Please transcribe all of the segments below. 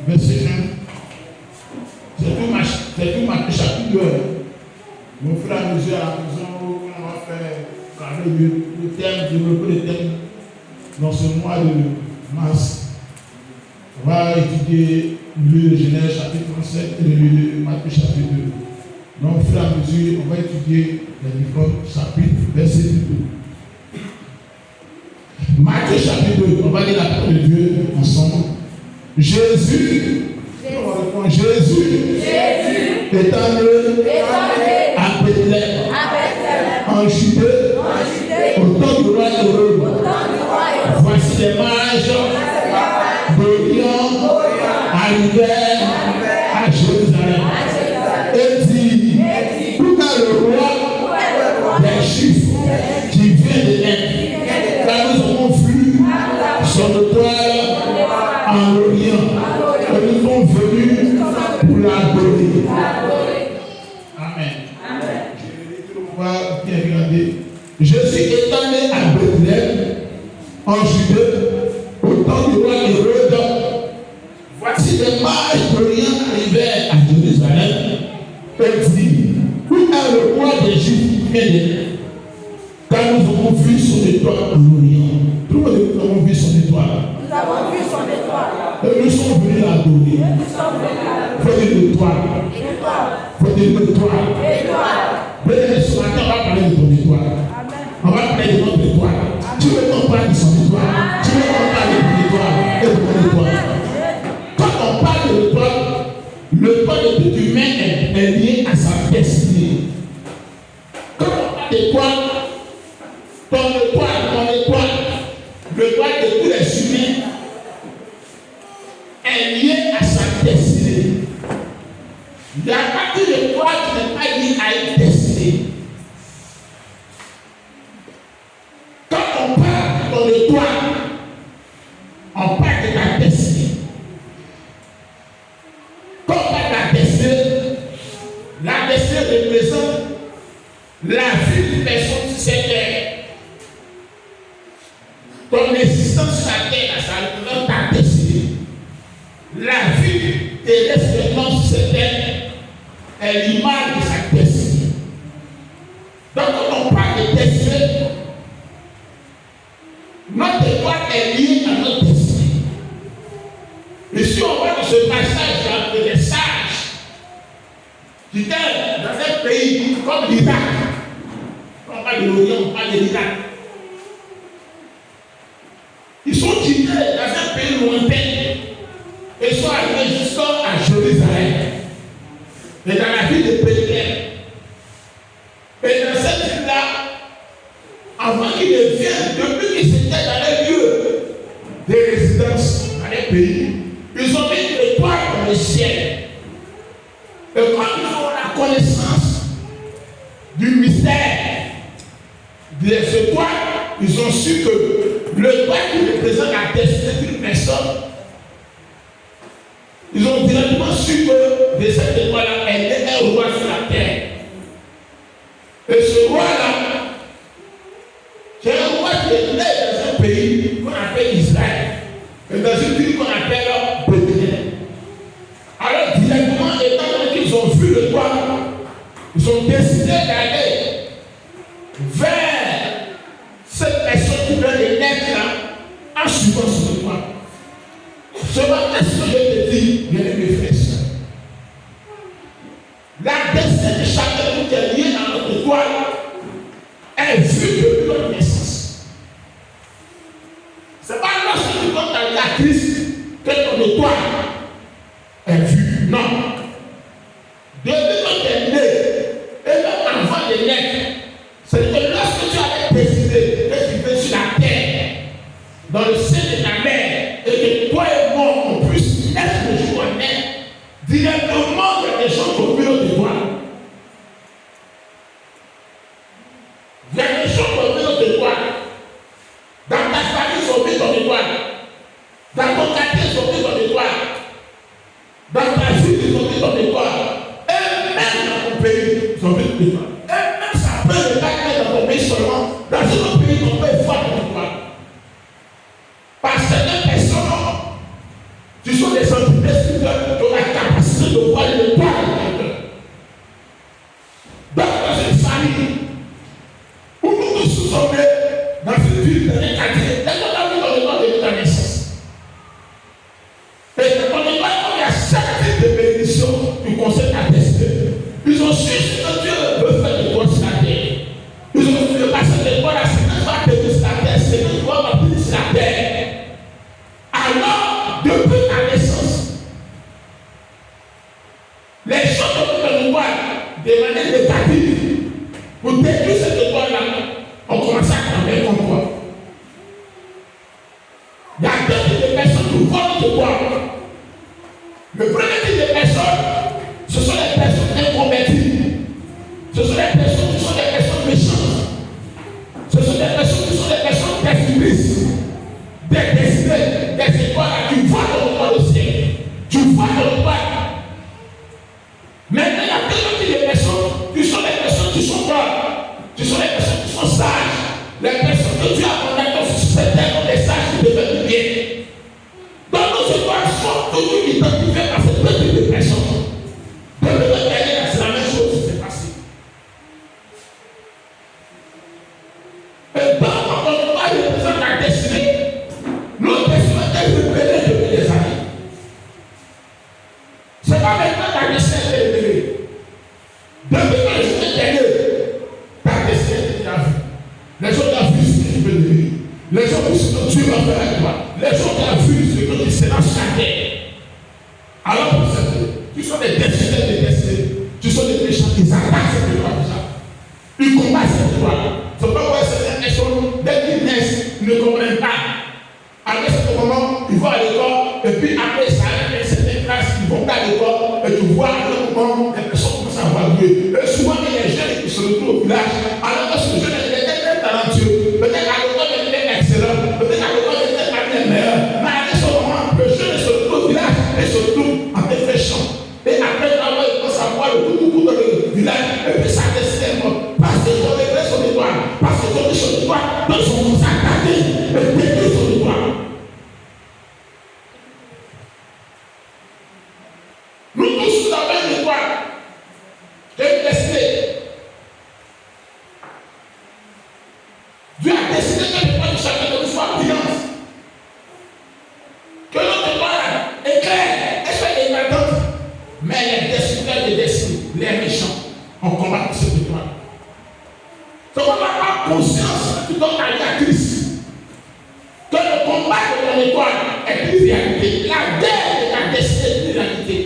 verset 1. C'est tout Matthieu chapitre 2. Mon frère à mesure à la maison, on va faire le thème, développer le thème dans ce mois de mars. On va étudier le Genèse chapitre 37 et le Matthieu chapitre 2. Donc, au fur et à mesure, on va étudier les différents chapitres, verset 2. Matthieu chapitre 2, on va lire la parole de Dieu ensemble. Jésus étant né à Bethléem, en Judée, au temps du roi Hérode. Voici les mages d'Orient arrivèrent à Jérusalem et dit: où est le roi des Juifs qui vient de naître? Car nous avons vu son étoile en Orient et nous sommes venus pour l'adorer. Amen. On va bien regarder. Jésus étant né à Bethléem, en Judée, au temps du roi Hérode, voici les mages d'Orient arrivèrent à Jérusalem et dit: où est le roi des Juifs qui vient de naître? Car nous avons vu son étoile en Orient. Tout le monde, nous avons vu son étoile. Nous avons vu son étoile. Et nous sommes venus l'adorer. Faut dire l'étoile. Faut dire l'étoile. Mais ce matin, on va parler de ton étoile. On va parler de notre étoile. Tu veux qu'on parle de son étoile? Tu veux qu'on parle de ton étoile et de ton étoile? Quand on parle de l'étoile de tout humain est lié à sa destinée. Quand on parle d'étoile, l'étoile de tous les humains est liée à sa destinée. Il n'y a pas que l'étoile qui n'est pas liée à une destinée. Quand on parle de ton étoile, on parle de ta destinée. Quand on parle de la destinée représente la vie d'une personne sur cette terre. Ton existence sur la terre, ça représente ta destinée. La vie terrestre sur cette terre est l'image de sa destinée. Donc, quand on parle de destinée, notre étoile est liée à notre destinée. Et si on voit dans ce passage de des sages qui étaient dans un pays comme l'Irak, on parle de l'Orient, on parle de l'Irak. Ils sont quittés dans un pays lointain et sont arrivés jusqu'à Jérusalem et dans la ville de Bethléem. Et dans cette ville-là, avant qu'ils ne viennent, depuis qu'ils étaient dans les lieux de résidence dans les pays, ils ont mis une étoile dans le ciel. Et quand ils ont la connaissance du mystère de cette étoile, ils ont su que l'étoile qui représente la destinée d'une personne, ils ont directement su que de cette étoile-là, elle est un roi sur la terre. Et ce roi-là, c'est un roi qui est né dans un pays qu'on appelle Israël, et dans une ville qu'on appelle Bethléem. Alors, directement, étant donné qu'ils ont vu l'étoile, ils ont décidé d'aller vers cette personne qui vient de naître là, en suivant son étoile. Ce matin, ce que je te dis, bien aimé frères et sœurs, la destinée de chacun qui est liée à notre étoile est vue depuis notre naissance. Ce n'est pas lorsque tu comptes dans la Christ que ton étoile est vue. Non. Depuis que tu es né, et même avant de naître, c'est que lorsque tu avais décidé que tu veux sur la terre, dans le sein de ta mère, et que toi et moi, on puisse être le jour à naître, directement, il y a des gens qui ont vu notre étoile. Il y a des gens qui ont vu notre étoile. Dans ta famille, ils ont vu ton étoile. Dans ton quartier, ils ont vu ton étoile. su ce que Dieu veut faire de toi sur la terre. Ils ont vu le passage de toi, la séquence va te dire sur la terre, c'est que toi va te dire sur la terre. Alors, depuis ta naissance, les choses que nous voyons de manière négative, pour détruire cette étoile-là, on commence à travailler comme toi. Il y a deux types de personnes qui volent de toi. Le premier type de personnes, ce sont les personnes inconverties. Ce sont les personnes qui sont des personnes méchantes. Ce sont des personnes qui sont des personnes destructrices. Des destinées, des étoiles qui voient dans le toit au ciel. Tu vois dans le toit. Maintenant, il y a deux types de personnes qui sont les personnes qui sont bonnes. Ce sont les personnes qui sont sages. Les personnes que Dieu a condamnées sur cette terre comme des sages qui deviennent bien. Donc nos étoiles sont toujours identifiées par ces deux types de personnes. Pour le dernier, c'est la même chose qui s'est passée. Et donc, quand on doit représenter la destinée, notre destinée est révélée depuis des années. C'est pas maintenant ta destinée est révélée. Depuis que le jour dernier, ta destinée est déjà vue. Les gens qui ont vu ce que tu peux devenir. Les gens qui ont vu ce que Dieu va faire avec toi. Les gens qui ont vu ce que tu seras sur la terre. Alors pour certains, tu sont des destinés de destinés. Tu sont des méchants qui attaquent cette loi déjà. Ils combattent cette loi. C'est pas pourquoi certaines personnes, dès qu'ils naissent, ne comprennent pas. À un certain moment, ils vont à l'école, et puis après ça, dans certaines classes, ils vont à l'école, et tu vois à un moment, les personnes commencent à avoir Dieu. Et souvent, il y a des jeunes qui se retrouvent au village, alors que ce jeune est très talentueux. Peut-être à l'école, il est excellent. Peut-être à l'école, il est parmi les meilleurs. Mais à ce moment, le jeune se retrouve au village, et se retrouve en défection. Et après, il commence à voir le tout dans le village, et puis ça descend. Parce qu'ils ont réglé son étoile, parce qu'ils ont mis son étoile, donc ils ont attaqué et détruit son étoile. Nous tous avons une étoile, une destinée. Dieu a décidé que l'étoile de chacun de nous soit brillante. Que notre étoile éclaire, elle soit éclatante. Mais les destructeurs des destinées, les méchants, on combat pour cette étoile. Donc on n'a pas conscience que tu donnes ta vie à Christ. Que le combat de ton étoile est une réalité. La guerre de ta destinée est une réalité.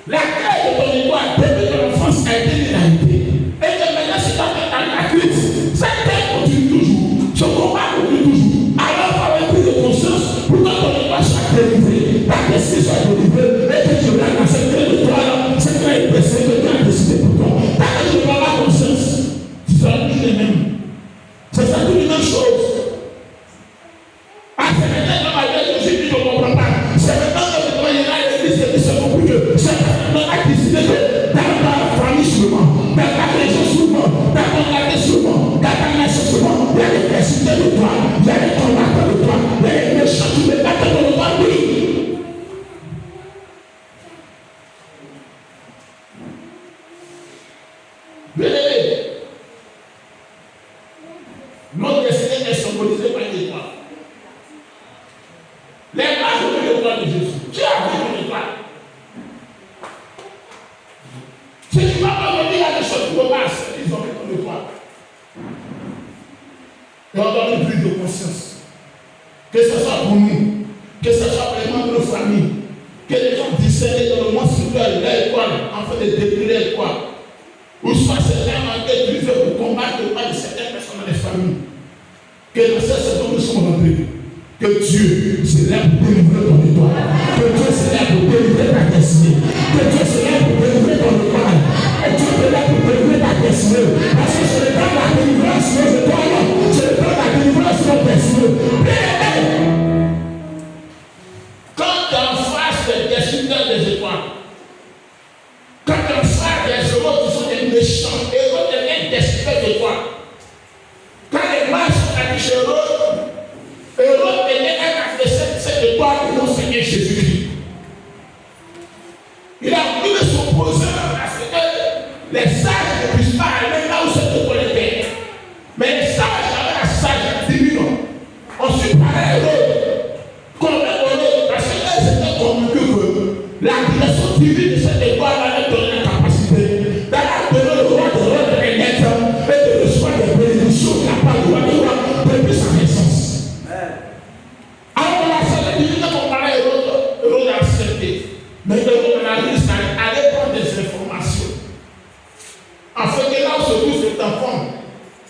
La guerre de ton étoile depuis ton enfance est une réalité. Et que maintenant si tu as fait ta vie à Christ, cette guerre continue toujours. Ce combat continue toujours. Alors il faut avoir pris de conscience pour que ton étoile soit délivrée. Ta destinée soit délivrée. Et que tu regardes dans cette guerre d'étoile, cette guerre de destinée que Dieu a décidé pour toi. Tant que tu n'as pas conscience, tu seras toujours les mêmes. C'est ça toute une même chose. Ah, c'est maintenant que ma vie, je ne comprends pas. C'est maintenant que je dois y aller à l'église et c'est compris que c'est maintenant que tu décides que dans ta famille seulement, dans ta maison seulement, dans ton quartier seulement, dans ta nation seulement, il y a des destinés de toi, il y a des combattants de toi, il y a des méchants qui me battent de toi, oui. Bien-aimé, notre destinée est symbolisée par une étoile. Les mages ont vu l'étoile de Jésus. Qui a vu ton étoile? Si tu ne vas pas me dire, il y a des choses qui ne passent, ils ont vu ton étoile. Et on donne une prise de conscience. Que ce soit pour nous, que ce soit pour les membres de nos familles, que les gens discernent dans le monde spirituel l'étoile, afin de détruire l'étoile. Ou soit c'est vraiment utilisé pour combattre le pas de certaines personnes dans les familles. Que dans cette saison nous sommes rentrés. Que Dieu c'est là pour délivrer ton étoile. Que Dieu c'est là pour délivrer ta destinée. Que Dieu c'est là pour délivrer ton étoile. Et Dieu est là pour délivrer ta destinée. Parce que c'est le temps de la délivrance de nos étoiles. C'est le temps de la délivrance de notre destinée. Quand tu es en face des destructeurs des étoiles, quand tu es en face des héros qui sont des méchants, héros deviennent destructeurs d'étoiles. Quand les mages sont affichés Hérode était un adversaire de cette étoile de notre Seigneur Jésus-Christ. Il a voulu s'opposer à ce que les sages ne puissent pas aller là où cette étoile était. Mais les sages avaient la sagesse divine. Ensuite, par Hérode, parce qu'ils étaient convaincus que la direction divine de cette étoile allait donner la capacité d'aller donner Mais on a dit ça, allez prendre des informations. Afin que là où se trouve cet enfant,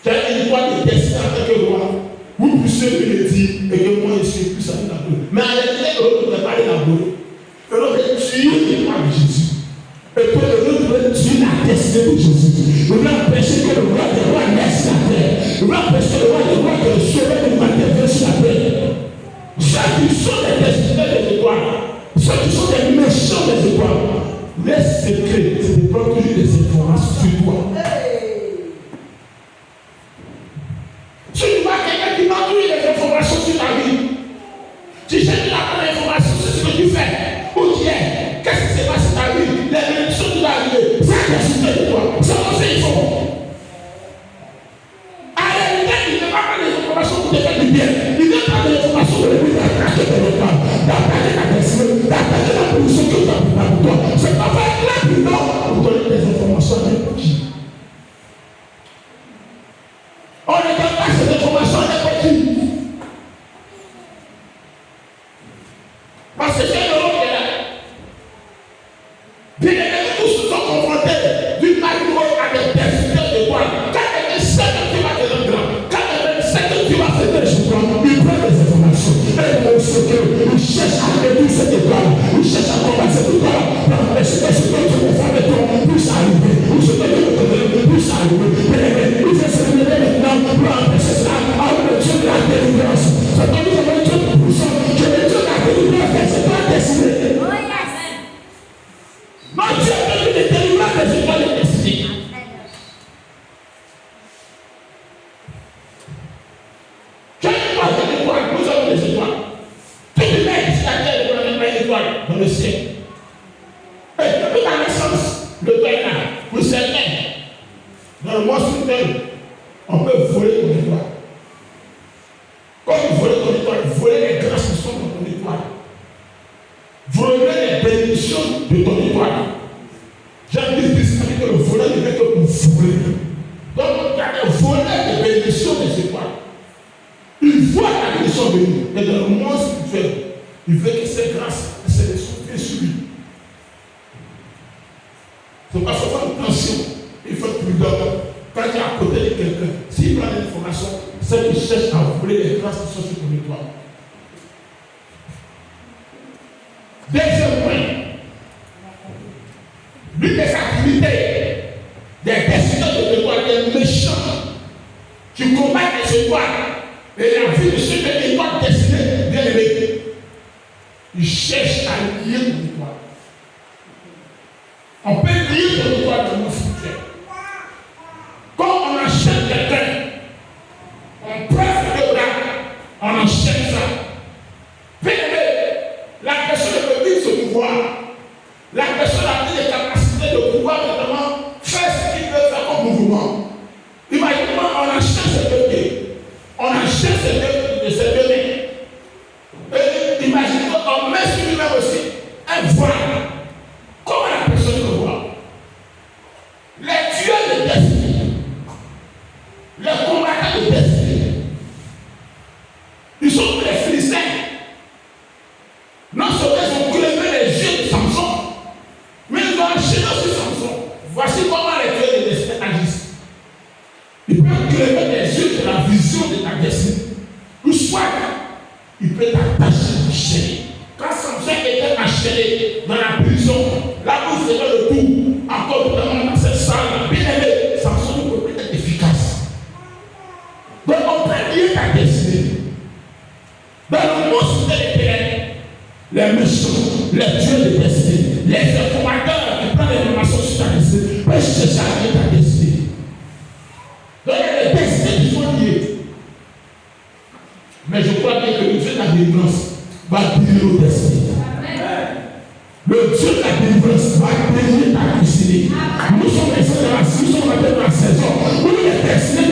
qui a une histoire de destin en tant que roi, vous puissiez me le dire et que moi je suis plus à la gloire. Mais en réalité, on ne peut pas aller la gloire. On veut tuer l'histoire de Jésus. Et que le veut tuer la destinée de Jésus. On veut empêcher que le roi des rois naisse sur la terre. On veut empêcher que le roi des rois de sauver de l'humanité sur la terre. Ceux qui sont des destinés des étoiles, ceux qui sont des méchants des étoiles, les secrets, c'est de prendre toujours des informations sur toi. Si tu vois quelqu'un qui m'a donné des informations sur ta vie, tu cherches la bonne information sur ce que tu fais, où tu es, qu'est-ce qui se passe dans ta vie, les bénédictions qui vont arriver, c'est la destinée de toi, c'est ce qu'il faut. Allez, il ne va pas des informations pour te faire du bien, il ne va pas des informations pour te d'attaquer ton temps, d'attaquer ta destinée, d'attaquer la position que tu as pour toi. C'est pas faire rapidement pour donner des informations à n'importe qui. On ne donne pas ces informations à n'importe qui. Parce que c'est l'Europe qui est là. Bien aimés, tous sont confrontés d'une manière à des destinées de toi. Quand quelqu'un sait que tu vas devenir grand, quand quelqu'un sait que tu vas faire des choses, il prend des informations. Et on sait qu'il cherche à réduire cette étoile, il cherche à combattre cette étoile pour empêcher que ce que tu veux faire de toi puisse arriver, ou ce que tu veux donner puisse arriver. Bien aimés, il faut se lever maintenant pour empêcher cela avec le Dieu de la délivrance. C'est comme nous avons Dieu de puissant, que le Dieu de la délivrance, c'est pas destiné. Non, Dieu a donné des délivrances, mais c'est pas les destinées. Nous avons des étoiles. Tout le monde ici à terre, nous n'avons pas une étoile dans le ciel. Et depuis la naissance, le Père là, pour certains, dans le monde spirituel, on peut voler ton étoile. Quand vous volez ton étoile, voler les grâces qui sont dans ton étoile. Voler les bénédictions de ton étoile. J'ai dit que le voleur ne fait que pour voler. Donc, il y a des voleurs de bénédictions des étoiles. Il voit la bénédiction venir. Et dans le monde spirituel, il veut que ces grâces, ces bénédictions viennent sur lui. Il ne faut pas faire attention. Il faut être prudent. Quand tu es à côté de quelqu'un, s'il prend des informations, c'est qu'il cherche à voler les grâces qui sont sur ton étoile. Deuxième point. L'une des activités des destinées de l'étoile, des méchants qui combattent les étoiles. Et la vie de ceux qui ont l'étoile destinée, bien aimé, ils cherchent à lier ton étoile. On peut lier ton étoile dans nos frontières. Quand on achète quelqu'un, on presse le bras, on achète ça. Bien aimé, la personne peut vivre ce pouvoir. La personne a des capacités de pouvoir notamment faire ce qu'il veut faire comme mouvement. Imaginez-moi, on achète ce bébé. On achète de ces données. Et imaginez-moi, on met sur lui-même aussi un voile. Comment la personne le voit? Les tueurs de destinée, les combattants de destinée, ils sont tous les Philistins. Non seulement ils ont crevé les yeux de Samson, mais ils ont enchaîné aussi Samson. Voici comment les tueurs de destinée agissent. Ils peuvent crever les yeux de la vision de ta destinée. Ou soit, il peut t'attacher, t'enchaîner. Quand Samson était enchaîné dans la prison, là où il faisait le coup, encore notamment dans cette salle, bien aimé, Samson ne peut plus être efficace. Donc on peut lier ta destinée. Dans le monde des terrains, les méchants, les tueurs de destinée, les informateurs qui prennent les informations sur ta destinée, peuvent chercher à lier ta destinée. Donc il y a des destinées qui sont liées. Mais je crois bien que le Dieu de la délivrance va délier nos destinées. Le Dieu de la délivrance va délier ta destinée. Nous sommes dans la saison où les destinées